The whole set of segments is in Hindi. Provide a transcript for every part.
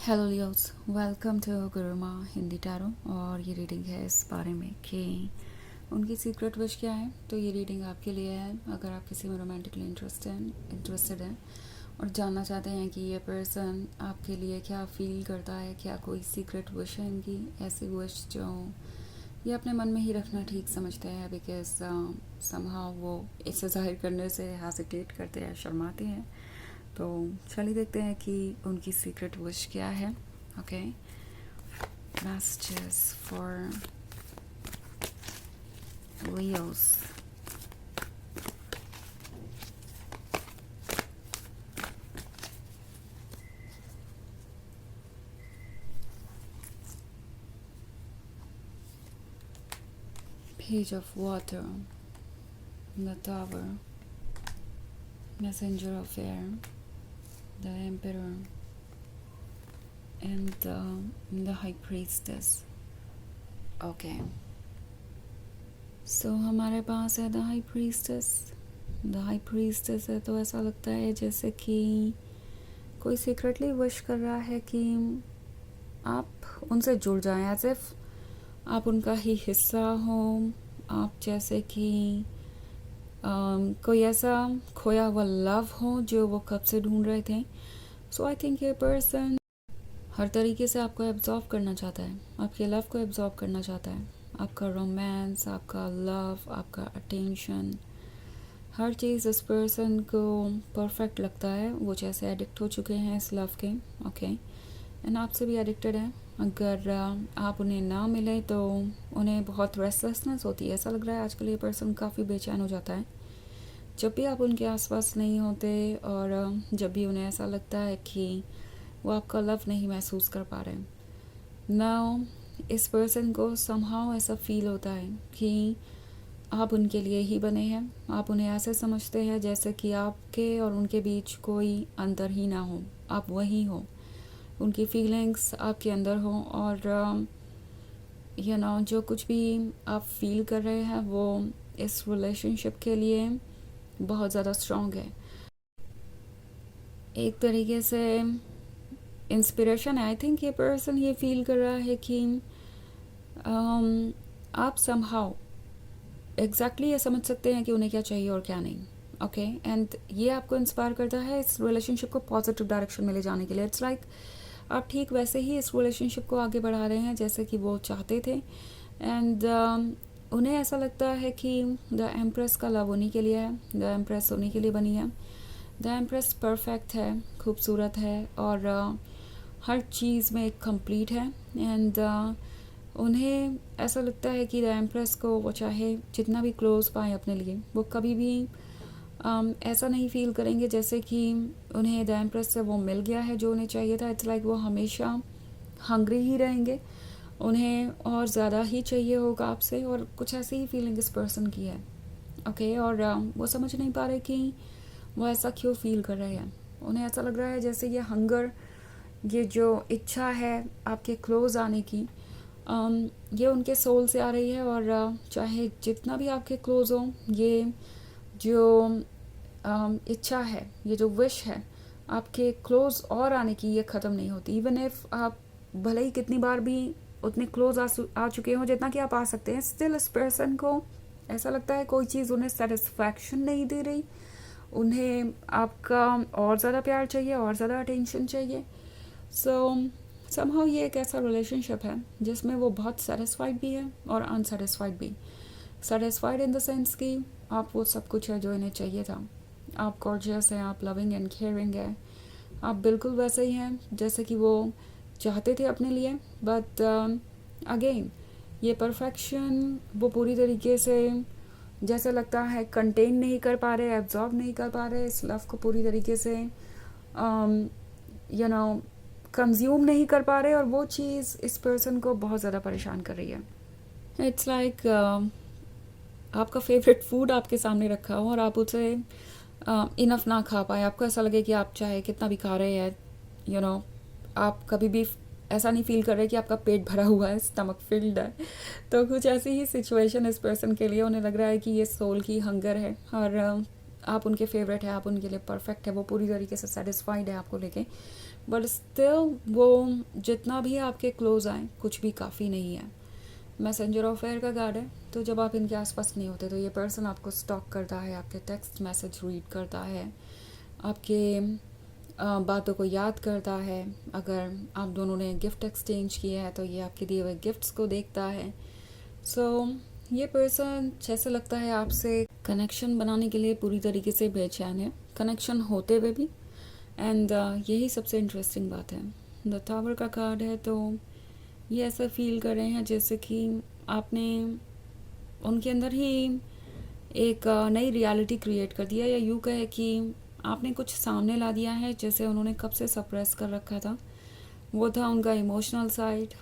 Hello Leos, welcome to Gurumaa Hindi tarot. और ये रीडिंग है इस बारे में कि उनकी सीक्रेट विश क्या है। तो ये रीडिंग आपके लिए है अगर आप किसी में रोमांटिकली इंटरेस्टेड हैं और जानना चाहते हैं कि ये पर्सन आपके लिए क्या फील करता है, क्या कोई सीक्रेट विश है इनकी, ऐसी विश जो ये अपने मन में ही रखना ठीक समझते हैं बिकॉज समहाउ वो इसे जाहिर करने से हेजिटेट करते हैं, शर्माते हैं। तो चलिए देखते हैं कि उनकी सीक्रेट विश क्या है। Okay, messages for Leos. Page of water, the tower, messenger of air, the emperor, and the high priestess. Okay, so हमारे पास है the high priestess. The high priestess है तो ऐसा लगता है जैसे कि कोई सीक्रेटली विश कर रहा है कि आप उनसे जुड़ जाएं, एज इफ आप उनका ही हिस्सा हो। आप जैसे कि कोई ऐसा खोया हुआ लव हो जो वो कब से ढूंढ रहे थे। सो आई थिंक ये पर्सन हर तरीके से आपको एब्जॉर्व करना चाहता है, आपके लव को एब्जॉर्व करना चाहता है, आपका रोमांस, आपका लव, आपका अटेंशन, हर चीज़ इस पर्सन को परफेक्ट लगता है। वो जैसे एडिक्ट हो चुके हैं इस लव के। ओके, एंड आपसे भी एडिक्टेड है। अगर आप उन्हें ना मिले तो उन्हें बहुत रेस्टलेसनेस होती है। ऐसा लग रहा है आजकल ये पर्सन काफ़ी बेचैन हो जाता है जब भी आप उनके आसपास नहीं होते, और जब भी उन्हें ऐसा लगता है कि वो आपका लव नहीं महसूस कर पा रहे हैं। नाउ इस पर्सन को समहाउ ऐसा फील होता है कि आप उनके लिए ही बने हैं। आप उन्हें ऐसे समझते हैं जैसे कि आपके और उनके बीच कोई अंतर ही ना हो, आप वही हो, उनकी फीलिंग्स आपके अंदर हो, और जो कुछ भी आप फील कर रहे हैं वो इस रिलेशनशिप के लिए बहुत ज़्यादा स्ट्रॉन्ग है। एक तरीके से इंस्पिरेशन है। आई थिंक ये पर्सन ये फील कर रहा है कि आप समहाउ एग्जैक्टली ये समझ सकते हैं कि उन्हें क्या चाहिए और क्या नहीं। ओके, एंड ये आपको इंस्पायर करता है इस रिलेशनशिप को पॉजिटिव डायरेक्शन में ले जाने के लिए। इट्स लाइक आप ठीक वैसे ही इस रिलेशनशिप को आगे बढ़ा रहे हैं जैसे कि वो चाहते थे। एंड उन्हें ऐसा लगता है कि द एम्प्रेस का लव उन्हीं के लिए है, द एम्प्रेस उन्हीं के लिए बनी है। द एम्प्रेस परफेक्ट है, खूबसूरत है, और हर चीज़ में कंप्लीट है। एंड उन्हें ऐसा लगता है कि द एम्प्रेस को वो चाहे जितना भी क्लोज पाए अपने लिए, वो कभी भी ऐसा नहीं फील करेंगे जैसे कि उन्हें द एम्प्रेस से वो मिल गया है जो उन्हें चाहिए था। इट्स लाइक वो हमेशा हंग्री ही रहेंगे, उन्हें और ज़्यादा ही चाहिए होगा आपसे, और कुछ ऐसी ही फीलिंग इस पर्सन की है। ओके, और वो समझ नहीं पा रहे कि वो ऐसा क्यों फील कर रहे हैं। उन्हें ऐसा लग रहा है जैसे ये हंगर, ये जो इच्छा है आपके क्लोज आने की, ये उनके सोल से आ रही है। और चाहे जितना भी आपके क्लोज हो, ये जो इच्छा है, ये जो विश है आपके क्लोज और आने की, ये ख़त्म नहीं होती। इवन इफ आप भले ही कितनी बार भी उतने क्लोज आ चुके हों जितना कि आप आ सकते हैं, स्टिल इस पर्सन को ऐसा लगता है कोई चीज़ उन्हें सेटिस्फैक्शन नहीं दे रही। उन्हें आपका और ज़्यादा प्यार चाहिए, और ज़्यादा अटेंशन चाहिए। सो समहाउ ये एक ऐसा रिलेशनशिप है जिसमें वो बहुत सेटिस्फाइड भी है और अनसेटिस्फाइड भी। सेटिस्फाइड इन द सेंस कि आप वो सब कुछ है जो इन्हें चाहिए था। आप गॉर्जियस हैं, आप लविंग एंड केयरिंग हैं, आप बिल्कुल वैसे ही हैं जैसे कि वो चाहते थे अपने लिए। बट अगेन ये परफेक्शन वो पूरी तरीके से जैसे लगता है कंटेन नहीं कर पा रहे, एब्जॉर्ब नहीं कर पा रहे इस लव को पूरी तरीके से, यू नो कंज्यूम नहीं कर पा रहे, और वो चीज़ इस पर्सन को बहुत ज़्यादा परेशान कर रही है। इट्स लाइक आपका फेवरेट फूड आपके सामने रखा हो और आप उसे इनफ ना खा पाए। आपको ऐसा लगे कि आप चाहे कितना भी खा रहे हैं, आप कभी भी ऐसा नहीं फील कर रहे कि आपका पेट भरा हुआ है, स्टमक फिल्ड है। तो कुछ ऐसी ही सिचुएशन इस पर्सन के लिए। उन्हें लग रहा है कि ये सोल की हंगर है, और आप उनके फेवरेट है, आप उनके लिए परफेक्ट है, वो पूरी तरीके से सेटिस्फाइड है आपको लेके। बट स्टिल वो जितना भी आपके क्लोज आए कुछ भी काफ़ी नहीं है। मैसेंजर ऑफ एयर का कार्ड है, तो जब आप इनके आसपास नहीं होते तो ये पर्सन आपको स्टॉक करता है, आपके टेक्स्ट मैसेज रीड करता है, आपके बातों को याद करता है। अगर आप दोनों ने गिफ्ट एक्सचेंज किया है तो ये आपके दिए हुए गिफ्ट्स को देखता है। सो ये पर्सन जैसे लगता है आपसे कनेक्शन बनाने के लिए पूरी तरीके से बेचैन है, कनेक्शन होते हुए भी। एंड यही सबसे इंटरेस्टिंग बात है। द टावर का कार्ड है, तो ये ऐसा फील कर रहे हैं जैसे कि आपने उनके अंदर ही एक नई रियलिटी क्रिएट कर दिया, या यूँ कहे कि आपने कुछ सामने ला दिया है जैसे उन्होंने कब से सप्रेस कर रखा था। वो था उनका इमोशनल साइड,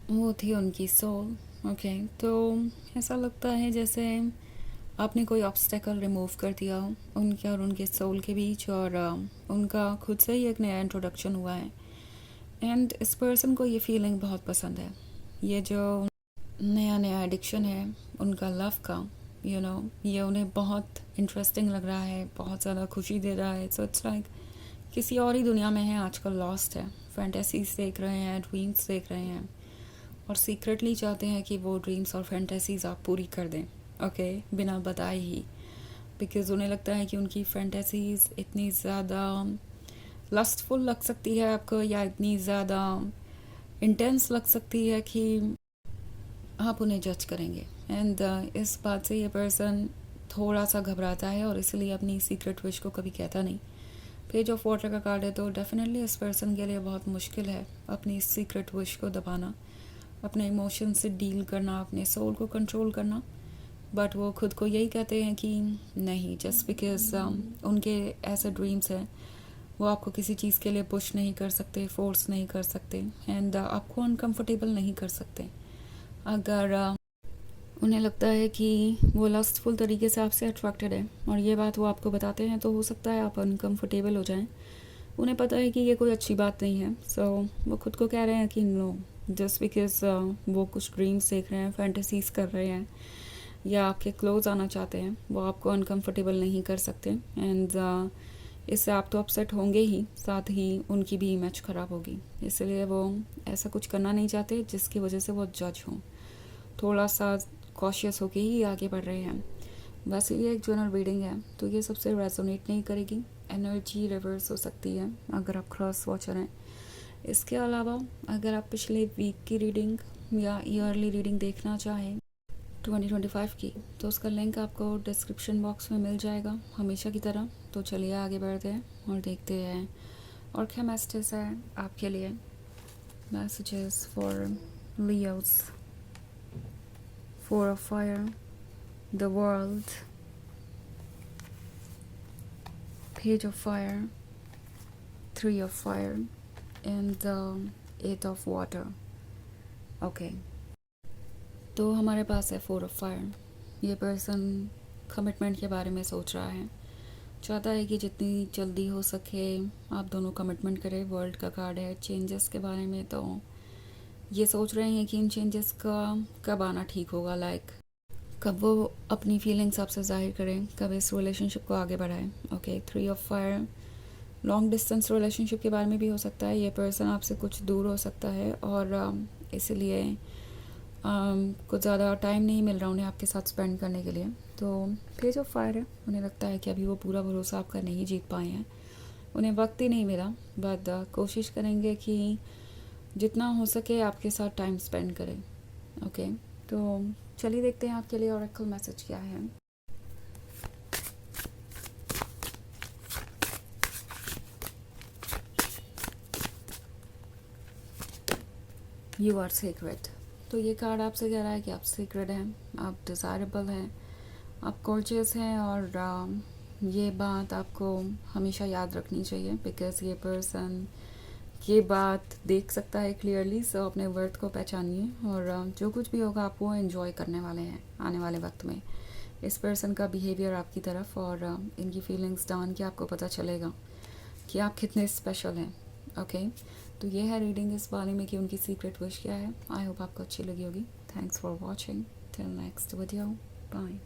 वो थी उनकी सोल। ओके, तो ऐसा लगता है जैसे आपने कोई ऑब्स्टेकल रिमूव कर दिया हो उनके और उनके सोल के बीच, और उनका खुद से ही एक नया इंट्रोडक्शन हुआ है। एंड इस पर्सन को ये फीलिंग बहुत पसंद है, ये जो नया नया एडिक्शन है उनका लव का, ये उन्हें बहुत इंटरेस्टिंग लग रहा है, बहुत ज़्यादा खुशी दे रहा है। सो इट्स लाइक किसी और ही दुनिया में है, आजकल लॉस्ट है, फैंटेसीज देख रहे हैं, ड्रीम्स देख रहे हैं, और सीक्रेटली चाहते हैं कि वो ड्रीम्स और फैंटेसीज आप पूरी कर दें। ओके, बिना बताए ही, बिकॉज़ उन्हें लगता है कि उनकी फैंटेसीज इतनी ज़्यादा लस्टफुल लग सकती है आपको, या इतनी ज़्यादा इंटेंस लग सकती है कि आप उन्हें जज करेंगे। एंड इस बात से ये पर्सन थोड़ा सा घबराता है और इसलिए अपनी सीक्रेट विश को कभी कहता नहीं। पेज ऑफ वाटर का कार्ड है, तो डेफिनेटली इस पर्सन के लिए बहुत मुश्किल है अपनी सीक्रेट विश को दबाना, अपने इमोशन से डील करना, अपने सोल को कंट्रोल करना। बट वो खुद को यही कहते हैं कि नहीं, जस्ट बिकॉज उनके ऐसे ड्रीम्स हैं, वो आपको किसी चीज़ के लिए पुश नहीं कर सकते, फोर्स नहीं कर सकते, एंड आपको अनकंफर्टेबल नहीं कर सकते। अगर उन्हें लगता है कि वो लस्टफुल तरीके से आपसे अट्रैक्टेड है और ये बात वो आपको बताते हैं, तो हो सकता है आप अनकंफर्टेबल हो जाएं। उन्हें पता है कि ये कोई अच्छी बात नहीं है। सो वो खुद को कह रहे हैं कि नो, जस्ट बिकॉज वो कुछ ड्रीम्स देख रहे हैं, फैंटेसीज कर रहे हैं, या आपके क्लोज आना चाहते हैं, वो आपको अनकंफर्टेबल नहीं कर सकते। एंड इससे आप तो अपसेट होंगे ही, साथ ही उनकी भी इमेज ख़राब होगी, इसलिए वो ऐसा कुछ करना नहीं चाहते जिसकी वजह से वो जज हों। थोड़ा सा कॉशियस होके ही आगे बढ़ रहे हैं। वैसे ये एक जनरल रीडिंग है, तो ये सबसे रेजोनेट नहीं करेगी, एनर्जी रिवर्स हो सकती है अगर आप क्रॉस वॉचर हैं। इसके अलावा अगर आप पिछले वीक की रीडिंग या ईयरली रीडिंग देखना चाहें 2025 की, तो उसका लिंक आपको डिस्क्रिप्शन बॉक्स में मिल जाएगा हमेशा की तरह। तो चलिए आगे बढ़ते हैं और देखते हैं और क्या मैसेजेस है आपके लिए। Messages for Leos, 4 of fire, the world, page of fire, 3 of fire, and the 8 of water. Okay, तो हमारे पास है 4 of fire। ये पर्सन कमिटमेंट के बारे में सोच रहा है, चाहता है कि जितनी जल्दी हो सके आप दोनों कमिटमेंट करें। वर्ल्ड का कार्ड है। चेंजेस के बारे में तो ये सोच रहे हैं कि इन चेंजेस का कब आना ठीक होगा, लाइक कब वो अपनी फीलिंग्स आपसे जाहिर करें, कब इस रिलेशनशिप को आगे बढ़ाएं। Okay, 3 of fire, long distance relationship के बारे में भी हो सकता है। ये पर्सन आपसे कुछ दूर हो सकता है और इसलिए कुछ ज़्यादा टाइम नहीं मिल रहा उन्हें आपके साथ स्पेंड करने के लिए। तो पेज ऑफ फायर है, उन्हें लगता है कि अभी वो पूरा भरोसा आपका नहीं जीत पाए हैं, उन्हें वक्त ही नहीं मिला। बट कोशिश करेंगे कि जितना हो सके आपके साथ टाइम स्पेंड करें। ओके, तो चलिए देखते हैं आपके लिए ऑरेकल मैसेज क्या है। You are secret. तो ये कार्ड आपसे कह रहा है कि आप सीक्रेट हैं, आप डिज़ायरेबल हैं, आप गॉर्जियस हैं, और ये बात आपको हमेशा याद रखनी चाहिए, बिकॉज ये पर्सन ये बात देख सकता है क्लियरली। सो अपने वर्थ को पहचानिए, और जो कुछ भी होगा आप वो एंजॉय करने वाले हैं आने वाले वक्त में। इस पर्सन का बिहेवियर आपकी तरफ और इनकी फीलिंग्स जान के आपको पता चलेगा कि आप कितने स्पेशल हैं। ओके, तो ये है रीडिंग इस बारे में कि उनकी सीक्रेट विश क्या है। आई होप आपको अच्छी लगी होगी। Thanks for watching, till next video, bye.